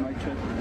white chip.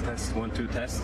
Test. 1, 2, test.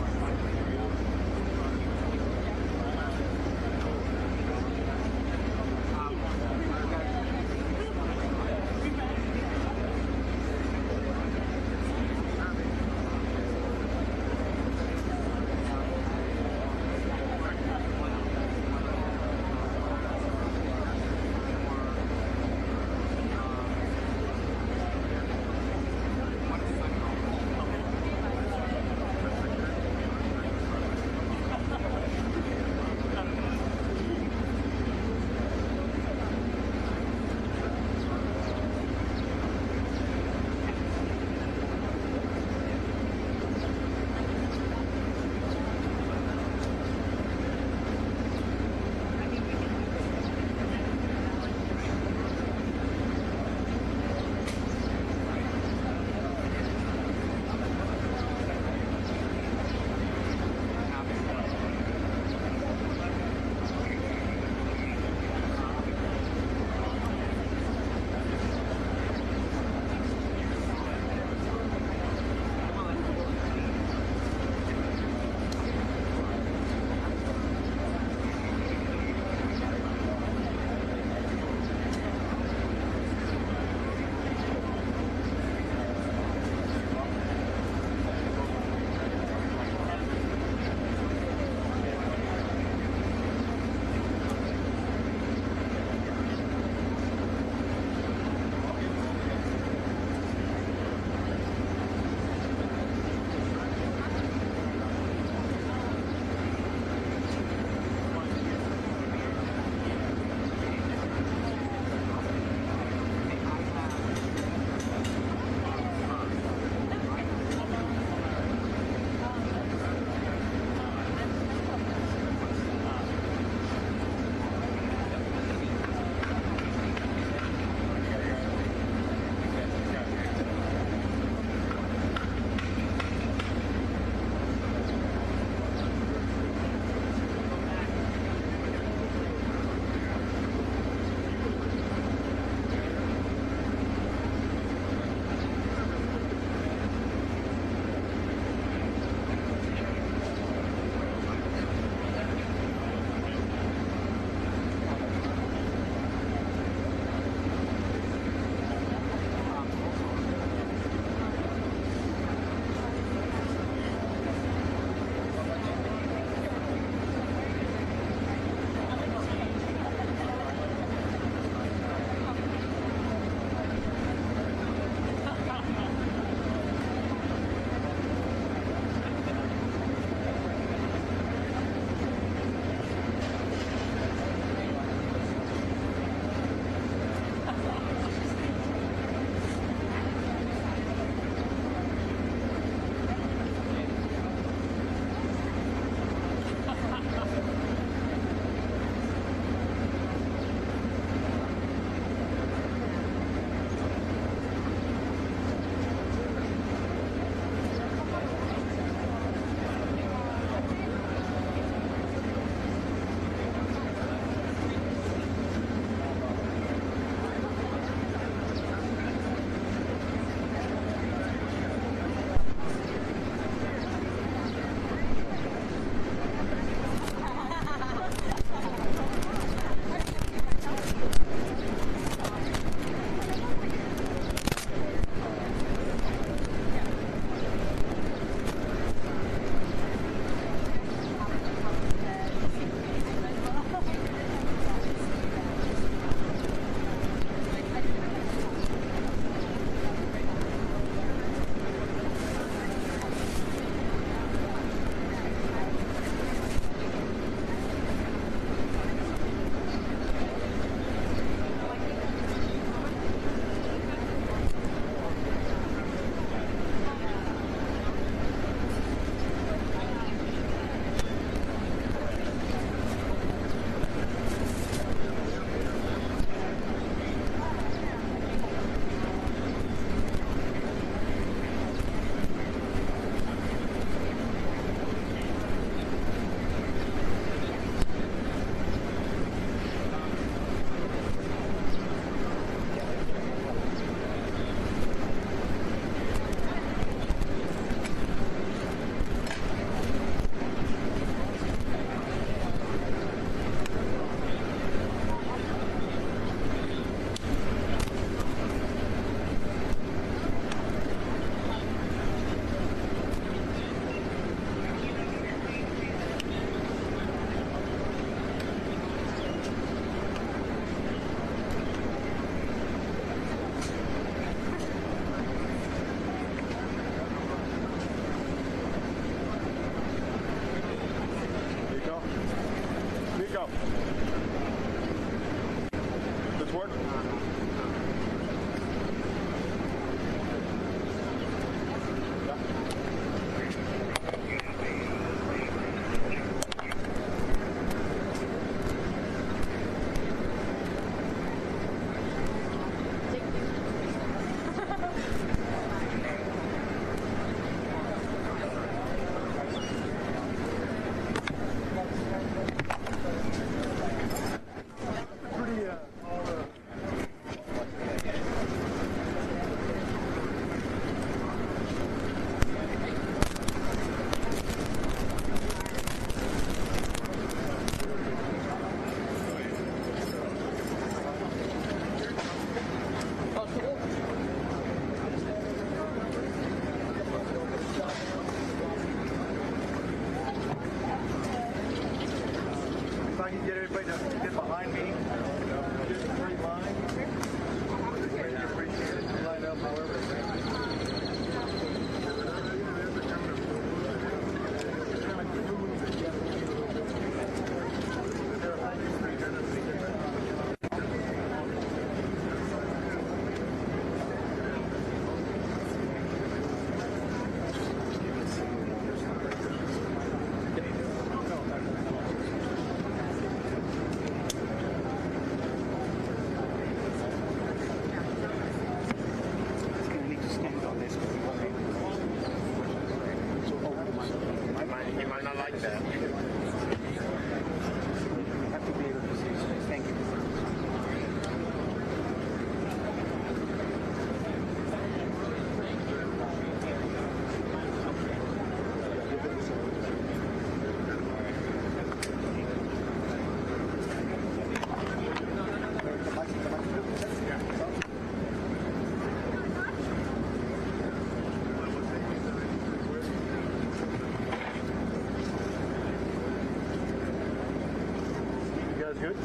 guys good?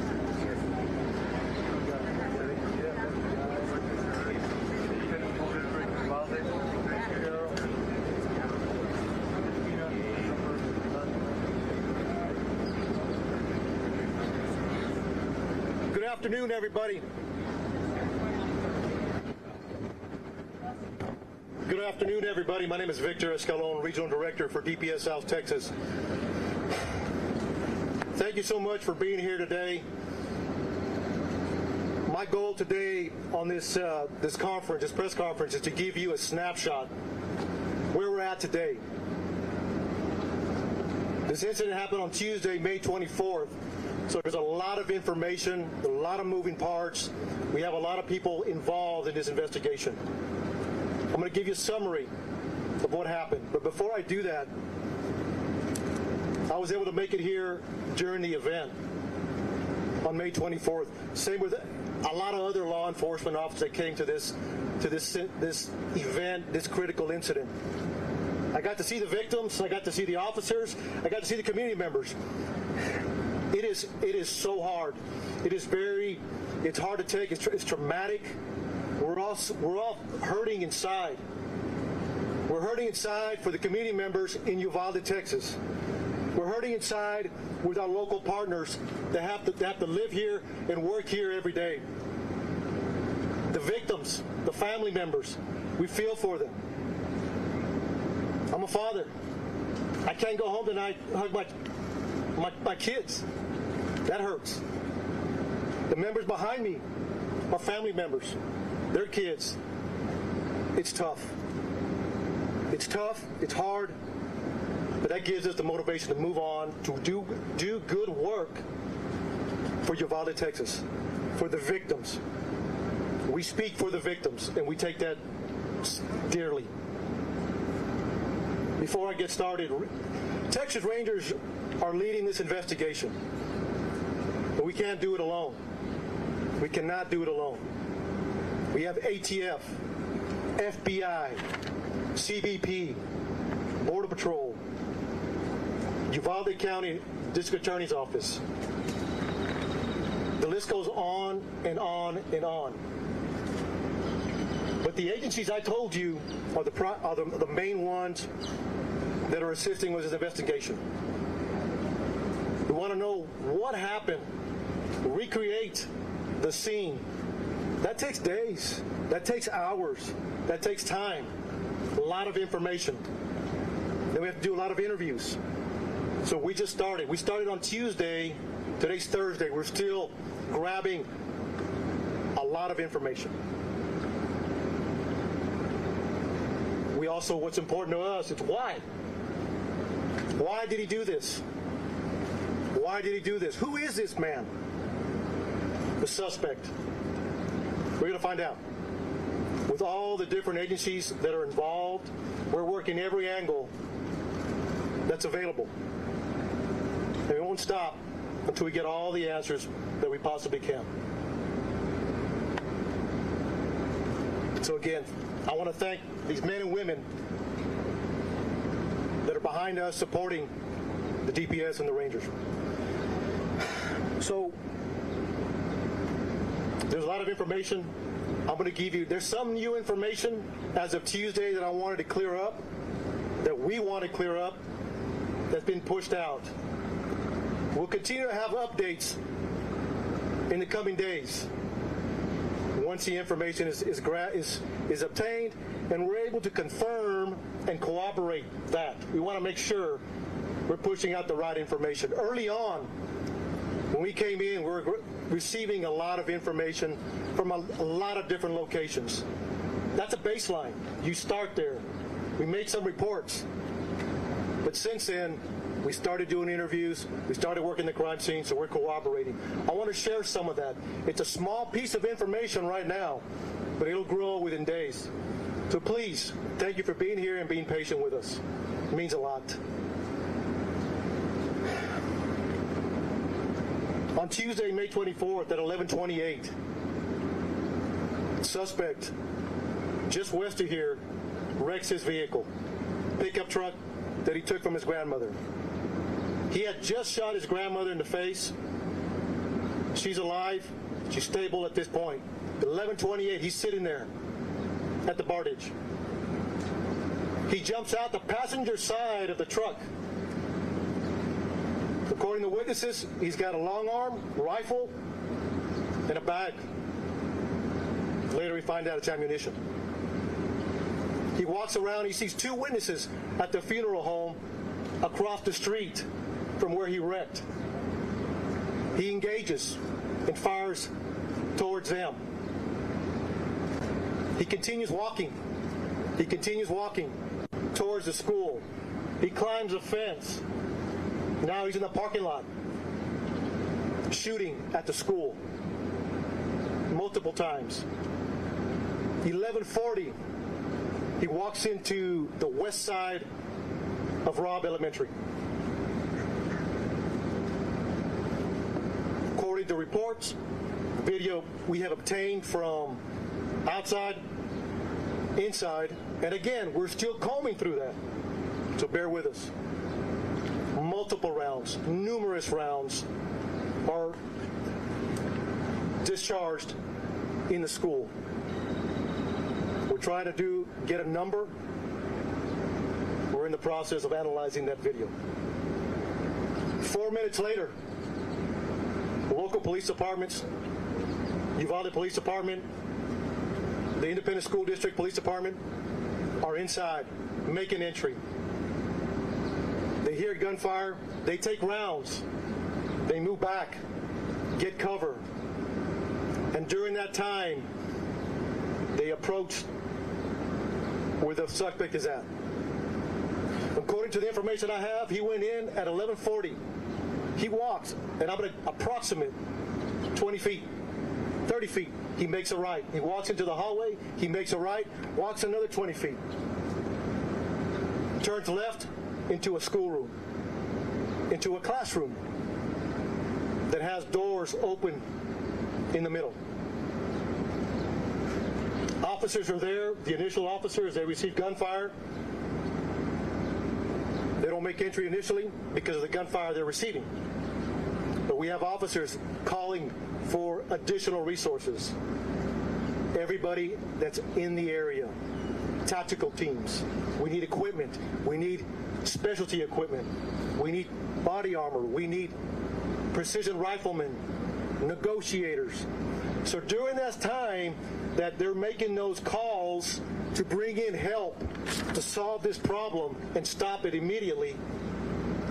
Good afternoon, everybody. Good afternoon, everybody. My name is Victor Escalon, Regional Director for DPS South Texas. Thank you so much for being here today. My goal today on this press conference, is to give you a snapshot where we're at today. This incident happened on Tuesday, May 24th. So there's a lot of information, a lot of moving parts. We have a lot of people involved in this investigation. I'm going to give you a summary of what happened. But before I do that, I was able to make it here during the event on May 24th. Same with a lot of other law enforcement officers that came to this event, this critical incident. I got to see the victims, I got to see the officers, I got to see the community members. It is so hard. It's hard to take. It's traumatic. We're all hurting inside. We're hurting inside for the community members in Uvalde, Texas. We're hurting inside with our local partners that have to live here and work here every day. The victims, the family members, we feel for them. I'm a father. I can't go home tonight and hug my kids. That hurts. The members behind me are family members. Their kids. It's tough. It's tough. It's hard. But that gives us the motivation to move on, to do good work for Uvalde, Texas, for the victims. We speak for the victims, and we take that dearly. Before I get started, Texas Rangers are leading this investigation. But we can't do it alone. We cannot do it alone. We have ATF, FBI, CBP, Border Patrol, Uvalde County District Attorney's Office. The list goes on and on and on. But the agencies I told you are the main ones that are assisting with this investigation. We want to know what happened, recreate the scene. That takes days, that takes hours, that takes time, a lot of information. Then we have to do a lot of interviews. So we just started. We started on Tuesday. Today's Thursday. We're still grabbing a lot of information. We also, what's important to us, it's why. Why did he do this? Why did he do this? Who is this man? The suspect. We're going to find out. With all the different agencies that are involved, we're working every angle that's available. And we won't stop until we get all the answers that we possibly can. So again, I want to thank these men and women that are behind us supporting the DPS and the Rangers. So there's a lot of information I'm going to give you. There's some new information as of Tuesday that I wanted to clear up, that we want to clear up, that's been pushed out. We'll continue to have updates in the coming days once the information is obtained and we're able to confirm and corroborate that. We want to make sure we're pushing out the right information. Early on, when we came in, we were receiving a lot of information from a lot of different locations. That's a baseline. You start there. We made some reports. But since then, we started doing interviews. We started working the crime scene, so we're cooperating. I want to share some of that. It's a small piece of information right now, but it'll grow within days. So please, thank you for being here and being patient with us. It means a lot. On Tuesday, May 24th at 11:28, suspect just west of here wrecks his vehicle, pickup truck that he took from his grandmother. He had just shot his grandmother in the face, She's alive. She's stable at this point. 11:28, he's sitting there at the bar ditch. He jumps out the passenger side of the truck. According to witnesses, he's got a long arm, rifle, and a bag. Later we find out it's ammunition. He walks around, he sees two witnesses at the funeral home across the street from where he wrecked. He engages and fires towards them. He continues walking. He continues walking towards the school. He climbs a fence. Now he's in the parking lot, shooting at the school multiple times. 11:40, he walks into the west side of Robb Elementary. According to reports, video we have obtained from outside, inside, and again, we're still combing through that, so bear with us. Multiple rounds, numerous rounds are discharged in the school. We're trying to get a number. We're in the process of analyzing that video. 4 minutes later, local police departments, Uvalde Police Department, the Independent School District Police Department are inside, making entry. They hear gunfire, they take rounds, they move back, get cover, and during that time, they approach where the suspect is at. According to the information I have, he went in at 11:40. He walks, and I'm going to approximate 20 feet, 30 feet. He makes a right. He walks into the hallway, he makes a right, walks another 20 feet. Turns left into a schoolroom, into a classroom that has doors open in the middle. Officers are there, the initial officers, they receive gunfire. They don't make entry initially because of the gunfire they're receiving. But we have officers calling for additional resources. Everybody that's in the area, tactical teams. We need equipment. We need specialty equipment. We need body armor. We need precision riflemen, negotiators. So during that time that they're making those calls to bring in help to solve this problem and stop it immediately,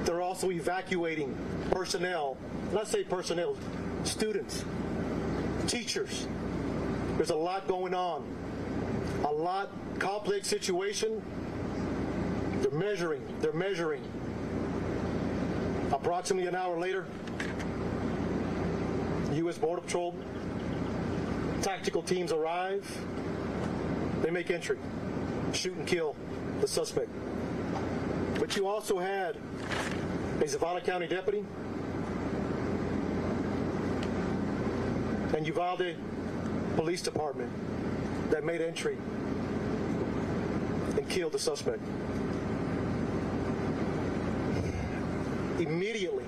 they're also evacuating personnel. When I say personnel, students, teachers. There's a lot going on. A lot complex situation. They're measuring. Approximately an hour later, U.S. Border Patrol tactical teams arrive. They make entry, shoot and kill the suspect. But you also had a Zavala County deputy and Uvalde Police Department that made entry and killed the suspect. Immediately,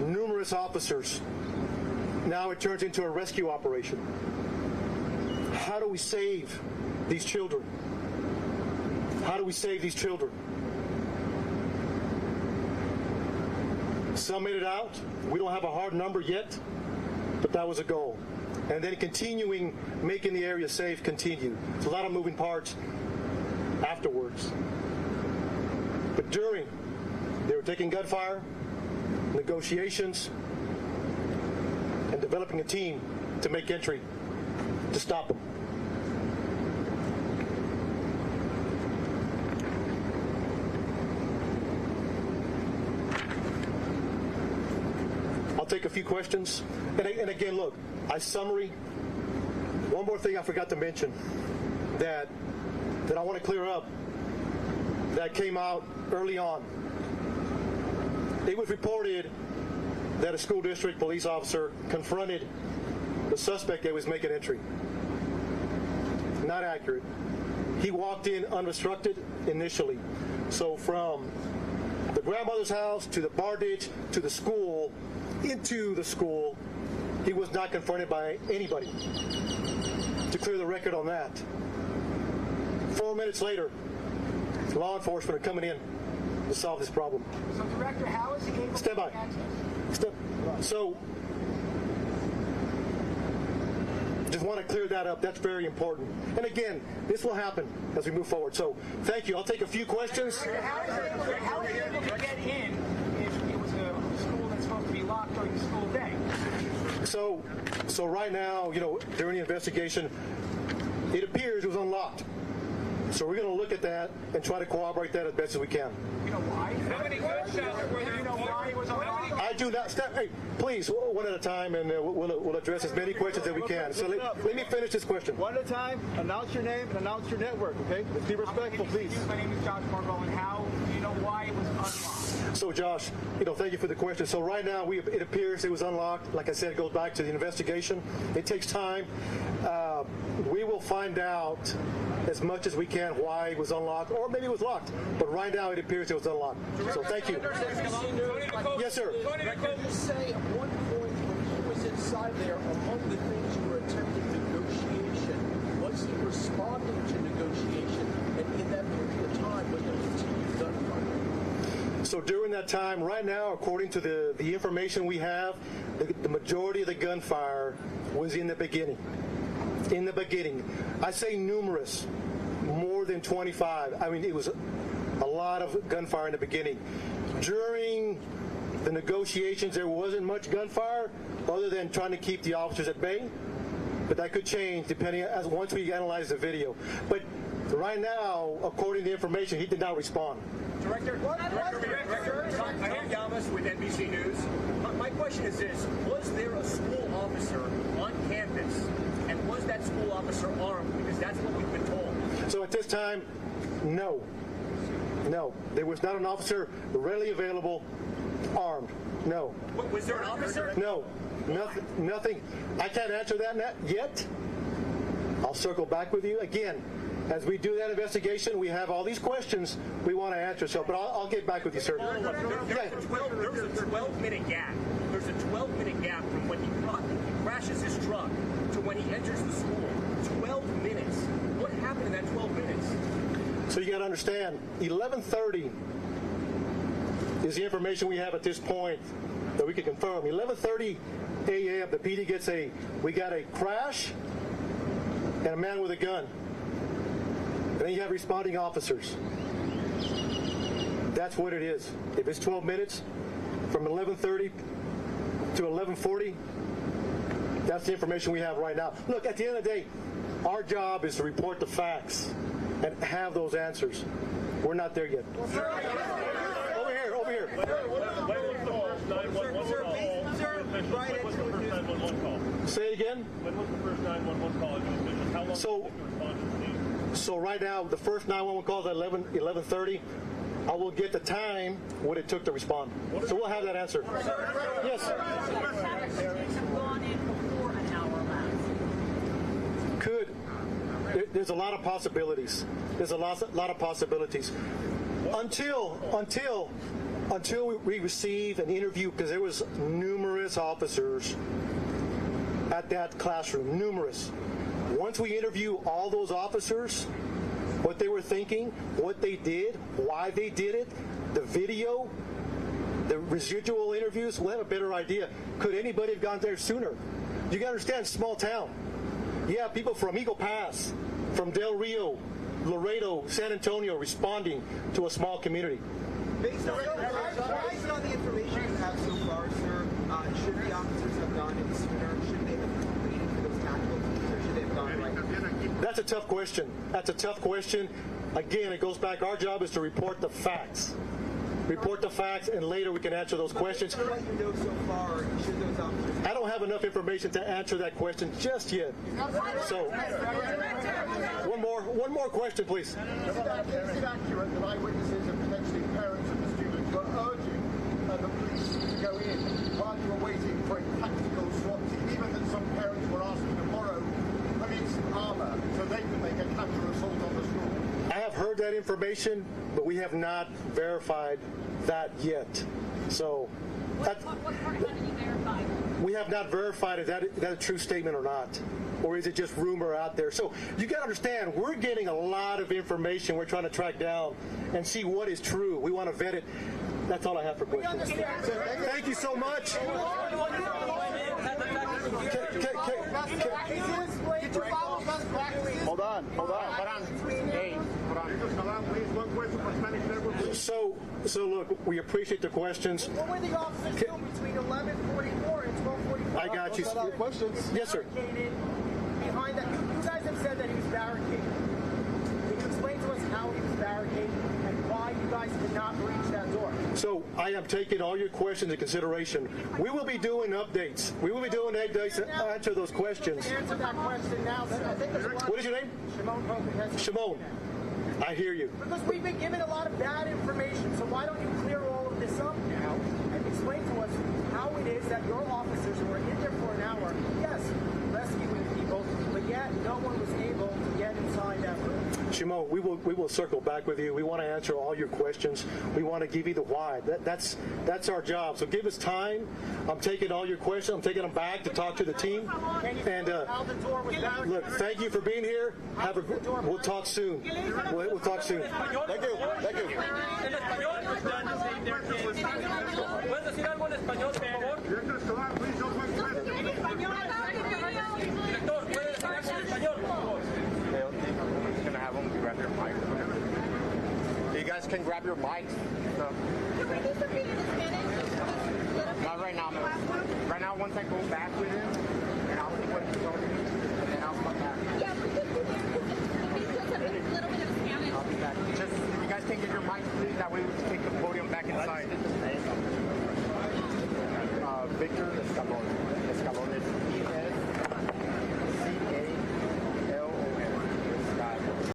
numerous officers. Now it turns into a rescue operation. How do we save these children? How do we save these children? Some made it out. We don't have a hard number yet, but that was a goal. And then continuing, making the area safe, continue. It's a lot of moving parts afterwards. But during, they were taking gunfire, negotiations, and developing a team to make entry to stop them. I'll take a few questions. And again, look, summary. One more thing I forgot to mention that I want to clear up that came out early on. It was reported that a school district police officer confronted the suspect that was making entry. Not accurate. He walked in unobstructed initially. So from the grandmother's house, to the bar ditch, to the school, into the school. He was not confronted by anybody. To clear the record on that. 4 minutes later, law enforcement are coming in to solve this problem. So, Director, how is he able Stand by. to access? So, just want to clear that up. That's very important. And again, this will happen as we move forward. So, thank you. I'll take a few questions. How is he able to get in if it was a school that's supposed to be locked during the school day? So right now, during the investigation, it appears it was unlocked. So we're going to look at that and try to corroborate that as best as we can. You know why? How many gunshots were there? You know why it was unlocked? I do not. Hey, please, one at a time, and we'll address as many questions as we can. So let me finish this question. One at a time. Announce your name and announce your network. Okay? Let's be respectful, please. My name is Josh Margot, and how do you know why it was unlocked? So, Josh, thank you for the question. So right now, it appears it was unlocked. Like I said, it goes back to the investigation. It takes time. We will find out as much as we can why it was unlocked, or maybe it was locked. But right now, it appears it was unlocked. So thank you. Yes, sir. Can you say at one point when he was inside there, among the things you were attempting negotiation, was he responding to negotiation? And in that period of time, was there continued gunfire? So during that time, right now, according to the information we have, the majority of the gunfire was in the beginning. In the beginning. I say numerous, more than 25. I mean, it was a lot of gunfire in the beginning. During the negotiations, there wasn't much gunfire other than trying to keep the officers at bay. But that could change depending once we analyze the video. But right now, according to the information, he did not respond. Director, I am Yamas with NBC News. My question is this: was there a school officer on campus, and was that school officer armed? Because that's what we've been told. So at this time, no. No, there was not an officer readily available, armed. No. Was there an officer? No, nothing. I can't answer that yet. I'll circle back with you again. As we do that investigation, we have all these questions we want to answer. So, but I'll get back with you, sir. There's a 12-minute gap. There's a 12-minute gap from when he crashes his truck to when he enters the school. 12 minutes. What happened in that 12 minutes? So you got to understand, 11:30 is the information we have at this point that we can confirm. 11:30 a.m. the PD gets we got a crash and a man with a gun. And then you have responding officers. That's what it is. If it's 12 minutes, from 11:30 to 11:40, that's the information we have right now. Look, at the end of the day, our job is to report the facts and have those answers. We're not there yet. Over here. When was the first 911 call? Say it again. When was the first 911 call? How long did you respond to the scene? So right now, the first 911 call is at 11:30. I will get the time what it took to respond. So we'll have that answer. Yes. Could. There's a lot of possibilities. There's a lot of possibilities. Until we receive an interview, because there was numerous officers at that classroom, numerous. Once we interview all those officers, what they were thinking, what they did, why they did it, the video, the residual interviews, we'll have a better idea. Could anybody have gone there sooner? You got to understand, small town. You have people from Eagle Pass, from Del Rio, Laredo, San Antonio responding to a small community. Based on the information you have so far, sir, should the officers have gone in sooner? Should they have waited for those tactical keys, or should they have gone right? That's a tough question. Again, it goes back. Our job is to report the facts. Report the facts, and later we can answer those questions. What you know so far, should those officers? I don't have enough information to answer that question just yet. So, one more question, please. Is it accurate that eyewitnesses and potentially parents of the students were urging the police to go in while you were waiting for a tactical SWAT team, even that some parents were asking to borrow police armor so they could make a counter assault on the school? I have heard that information, but but we have not verified that yet. So What part haven't you verified? we have not verified is that a true statement or not, or is it just rumor out there? So you got to understand, we're getting a lot of information we're trying to track down and see what is true. We want to vet it. That's all I have for questions. Thank you so much. Hold on. Hey, hold on. Please, one question for Spanish network. So look, we appreciate the questions. What were the officers doing between 11:44 and 12:45? I got you. Questions? Yes, sir. Barricaded behind that. You guys have said that he was barricaded. Can you explain to us how he was barricaded and why you guys could not reach that door? So I am taking all your questions into consideration. We will be doing updates. We will be doing updates to answer those questions. Answer that question now, sir. I think there's a lot What is your name? Shimon Hogan has Shimon. I hear you. Because we've been given a lot of bad information, so why don't you clear all of this up now and explain to us how it is that your officers who were in there for an hour, yes, rescuing people, but yet no one was able to get inside that room. Shimon, we will circle back with you. We want to answer all your questions. We want to give you the why. That's our job. So give us time. I'm taking all your questions. I'm taking them back to talk to the team. And How the door was barricaded. look, thank you for being here. We'll talk soon. We'll talk soon. Thank you. ¿Puedes decir algo en español, por favor? Director Escobar, please don't make questions. Director, ¿puede decir algo en español, por favor? I'm just gonna have them grab their mic. You guys can grab your mics. No. Not right now. Right now, once I go back with him, and I'll see what he's talking, and then I'll come back. Yeah, we could do that because a little bit of Spanish. I'll be back. Just if you guys can get your mics, please. That way we can take the